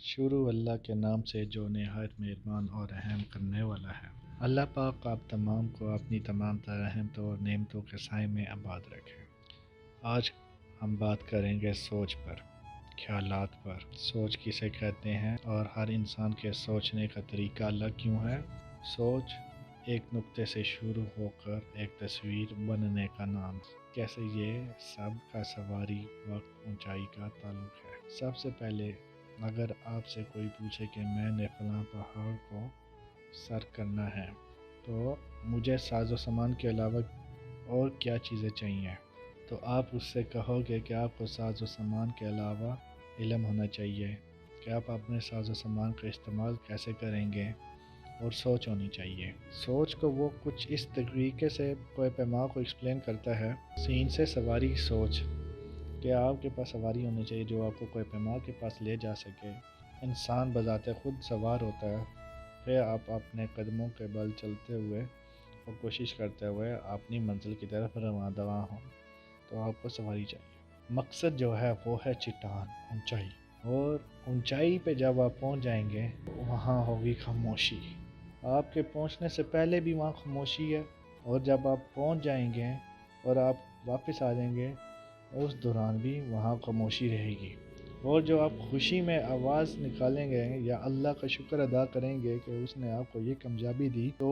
شروع اللہ کے نام سے جو نہایت مہربان اور رحم کرنے والا ہے۔ اللہ پاک آپ تمام کو اپنی تمام تر رحمتوں اور نعمتوں کے سائے میں آباد رکھے۔ آج ہم بات کریں گے سوچ پر، خیالات پر۔ سوچ کسے کہتے ہیں اور ہر انسان کے سوچنے کا طریقہ الگ کیوں ہے؟ سوچ ایک نقطے سے شروع ہو کر ایک تصویر بننے کا نام، کیسے یہ سب کا سواری وقت اونچائی کا تعلق ہے۔ سب سے پہلے اگر آپ سے کوئی پوچھے کہ میں نے فلاں پہاڑ کو سر کرنا ہے تو مجھے ساز و سامان کے علاوہ اور کیا چیزیں چاہیے، تو آپ اس سے کہو گے کہ آپ کو ساز و سامان کے علاوہ علم ہونا چاہیے کہ آپ اپنے ساز و سامان کا استعمال کیسے کریں گے، اور سوچ ہونی چاہیے۔ سوچ کو وہ کچھ اس طریقے سے کوہ پیما کو ایکسپلین کرتا ہے، سین سے سواری سوچ، کہ آپ کے پاس سواری ہونی چاہیے جو آپ کو کوہ پیما کے پاس لے جا سکے۔ انسان بذات خود سوار ہوتا ہے، پھر آپ اپنے قدموں کے بل چلتے ہوئے اور کوشش کرتے ہوئے اپنی منزل کی طرف رواں دواں ہوں، تو آپ کو سواری چاہیے۔ مقصد جو ہے وہ ہے چٹان، اونچائی، اور اونچائی پہ جب آپ پہنچ جائیں گے وہاں ہوگی خاموشی۔ آپ کے پہنچنے سے پہلے بھی وہاں خاموشی ہے، اور جب آپ پہنچ جائیں گے اور آپ واپس آ جائیں گے اس دوران بھی وہاں خاموشی رہے گی۔ اور جو آپ خوشی میں آواز نکالیں گے یا اللہ کا شکر ادا کریں گے کہ اس نے آپ کو یہ کامیابی دی، تو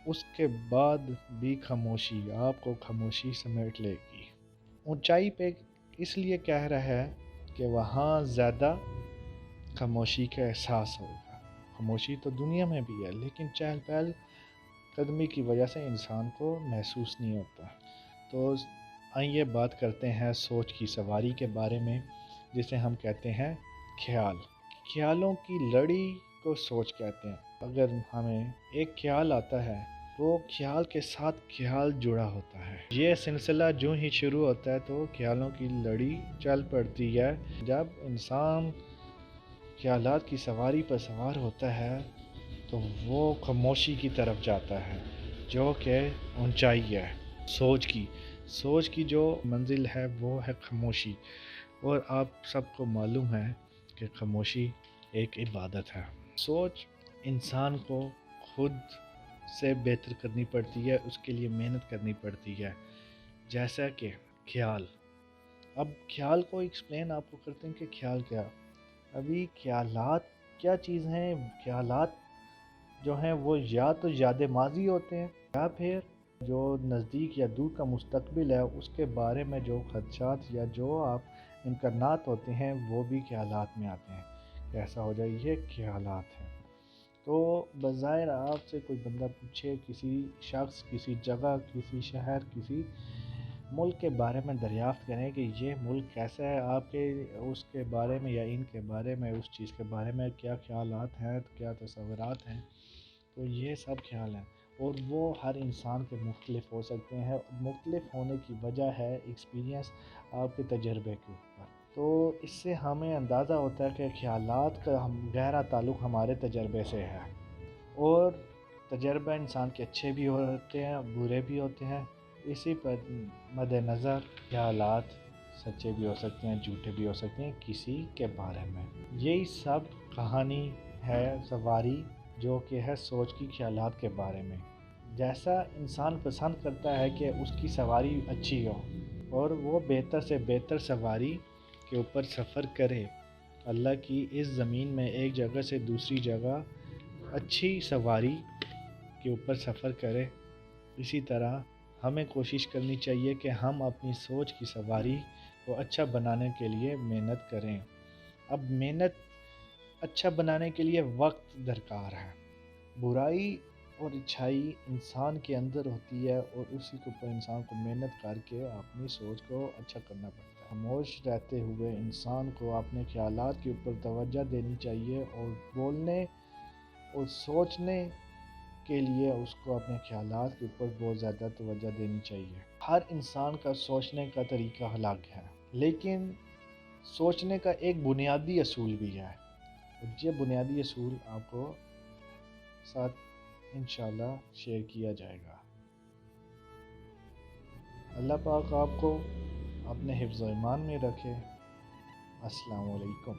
اس کے بعد بھی خاموشی آپ کو خاموشی سمیٹ لے گی۔ اونچائی پہ اس لیے کہہ رہا ہے کہ وہاں زیادہ خاموشی کا احساس ہوگا۔ خاموشی تو دنیا میں بھی ہے، لیکن چہل پہل قدمی کی وجہ سے انسان کو محسوس نہیں ہوتا۔ تو آئیے بات کرتے ہیں سوچ کی سواری کے بارے میں، جسے ہم کہتے ہیں خیال۔ خیالوں کی لڑی کو سوچ کہتے ہیں۔ اگر ہمیں ایک خیال آتا ہے تو خیال کے ساتھ خیال جڑا ہوتا ہے۔ یہ سلسلہ جو ہی شروع ہوتا ہے تو خیالوں کی لڑی چل پڑتی ہے۔ جب انسان خیالات کی سواری پر سوار ہوتا ہے تو وہ خاموشی کی طرف جاتا ہے، جو کہ اونچائی ہے۔ سوچ کی جو منزل ہے وہ ہے خاموشی، اور آپ سب کو معلوم ہے کہ خاموشی ایک عبادت ہے۔ سوچ انسان کو خود سے بہتر کرنی پڑتی ہے، اس کے لیے محنت کرنی پڑتی ہے، جیسا کہ خیال۔ اب خیال کو ایکسپلین آپ کو کرتے ہیں کہ خیال کیا۔ ابھی خیالات کیا چیز ہیں؟ خیالات جو ہیں وہ یا تو یاد ماضی ہوتے ہیں، یا پھر جو نزدیک یا دور کا مستقبل ہے اس کے بارے میں جو خدشات یا جو آپ امکانات ہوتے ہیں وہ بھی خیالات میں آتے ہیں کہ ایسا ہو جائے، یہ خیالات ہیں۔ تو بظاہر آپ سے کوئی بندہ پوچھے، کسی شخص، کسی جگہ، کسی شہر، کسی ملک کے بارے میں دریافت کریں کہ یہ ملک کیسا ہے، آپ کے اس کے بارے میں یا ان کے بارے میں، اس چیز کے بارے میں کیا خیالات ہیں، کیا تصورات ہیں، تو یہ سب خیال ہیں، اور وہ ہر انسان کے مختلف ہو سکتے ہیں۔ مختلف ہونے کی وجہ ہے ایکسپیرینس، آپ کے تجربے کے اوپر۔ تو اس سے ہمیں اندازہ ہوتا ہے کہ خیالات کا گہرا تعلق ہمارے تجربے سے ہے، اور تجربہ انسان کے اچھے بھی ہوتے ہیں، برے بھی ہوتے ہیں۔ اسی پر مد نظر خیالات سچے بھی ہو سکتے ہیں، جھوٹے بھی ہو سکتے ہیں کسی کے بارے میں۔ یہی سب کہانی ہے سواری جو کہ ہے سوچ کی، خیالات کے بارے میں۔ جیسا انسان پسند کرتا ہے کہ اس کی سواری اچھی ہو اور وہ بہتر سے بہتر سواری کے اوپر سفر کرے، اللہ کی اس زمین میں ایک جگہ سے دوسری جگہ اچھی سواری کے اوپر سفر کرے، اسی طرح ہمیں کوشش کرنی چاہیے کہ ہم اپنی سوچ کی سواری کو اچھا بنانے کے لیے محنت کریں۔ اب محنت اچھا بنانے کے لیے وقت درکار ہے۔ برائی اور اچھائی انسان کے اندر ہوتی ہے، اور اسی کے اوپر انسان کو محنت کر کے اپنی سوچ کو اچھا کرنا پڑتا ہے۔ خاموش رہتے ہوئے انسان کو اپنے خیالات کے اوپر توجہ دینی چاہیے، اور بولنے اور سوچنے کے لیے اس کو اپنے خیالات کے اوپر بہت زیادہ توجہ دینی چاہیے۔ ہر انسان کا سوچنے کا طریقہ الگ ہے، لیکن سوچنے کا ایک بنیادی اصول بھی ہے، اور یہ بنیادی اصول آپ کو ساتھ انشاءاللہ شیئر کیا جائے گا۔ اللہ پاک آپ کو اپنے حفظ و ایمان میں رکھے۔ السلام علیکم۔